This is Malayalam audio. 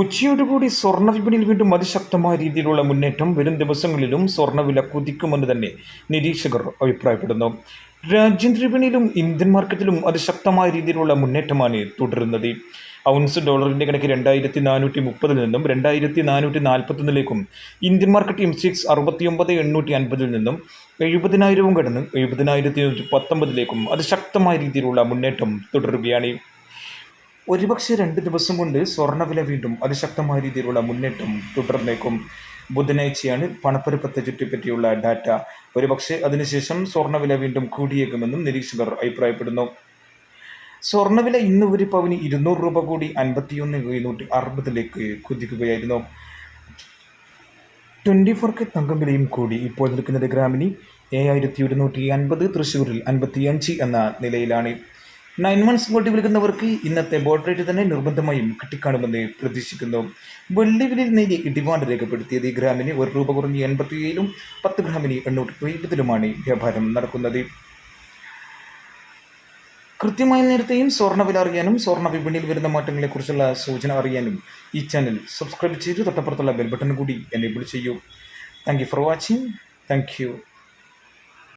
ഉച്ചയോടുകൂടി സ്വർണ്ണ വിപണിയിൽ വീണ്ടും അതിശക്തമായ രീതിയിലുള്ള മുന്നേറ്റം വരും ദിവസങ്ങളിലും സ്വർണ്ണവില കുതിക്കുമെന്ന് തന്നെ നിരീക്ഷകർ അഭിപ്രായപ്പെടുന്നു. രാജ്യാന്തര വിപണിയിലും ഇന്ത്യൻ മാർക്കറ്റിലും അതിശക്തമായ രീതിയിലുള്ള മുന്നേറ്റമാണ് തുടരുന്നത്. ഔൺസ് ഡോളറിന്റെ കണക്ക് 2430 നിന്നും 2441 ഇന്ത്യൻ മാർക്കറ്റ് MCX 69,850 നിന്നും 70,000 കടന്ന് 70,119 അതിശക്തമായ രീതിയിലുള്ള മുന്നേറ്റം തുടരുകയാണ്. ഒരുപക്ഷെ 2 ദിവസം കൊണ്ട് സ്വർണ്ണവില വീണ്ടും അതിശക്തമായ രീതിയിലുള്ള മുന്നേറ്റം തുടർന്നേക്കും. ബുധനാഴ്ചയാണ് പണപ്പെരുപ്പത്തെ ചുറ്റിപ്പറ്റിയുള്ള ഡാറ്റ. ഒരുപക്ഷെ അതിനുശേഷം സ്വർണ്ണവില വീണ്ടും കൂടിയേക്കുമെന്നും നിരീക്ഷകർ അഭിപ്രായപ്പെടുന്നു. സ്വർണ്ണവില ഇന്ന് ഒരു പവന് 200 രൂപ കൂടി 51,760 കുതിക്കുകയായിരുന്നു. 24K തങ്കം വിലയും കൂടി ഇപ്പോൾ നിൽക്കുന്നത് ഗ്രാമിന് 7150, തൃശ്ശൂരിൽ 55 എന്ന നിലയിലാണ്. 9 months ഗോൾഡ് വിൽക്കുന്നവർക്ക് ഇന്നത്തെ ബോർഡ് റേറ്റ് തന്നെ നിർബന്ധമായും കിട്ടിക്കാണുമെന്ന് പ്രതീക്ഷിക്കുന്നു. വെള്ളി വിലയിൽ നേരിയ ഇടിവാണ് രേഖപ്പെടുത്തിയത്. ഗ്രാമിന് 1 രൂപ കുറഞ്ഞ് 87-ലും 10 ഗ്രാമിന് 820-ലുമാണ് വ്യാപാരം നടക്കുന്നത്. കൃത്യമായ നേരത്തെയും സ്വർണ്ണവില അറിയാനും സ്വർണ്ണ വിപണിയിൽ വരുന്ന മാറ്റങ്ങളെക്കുറിച്ചുള്ള സൂചന അറിയാനും ഈ ചാനൽ സബ്സ്ക്രൈബ് ചെയ്ത് തൊട്ടപ്പുറത്തുള്ള ബെൽ ബട്ടൺ കൂടി എനേബിൾ ചെയ്യൂ. Thank you for watching. Thank you.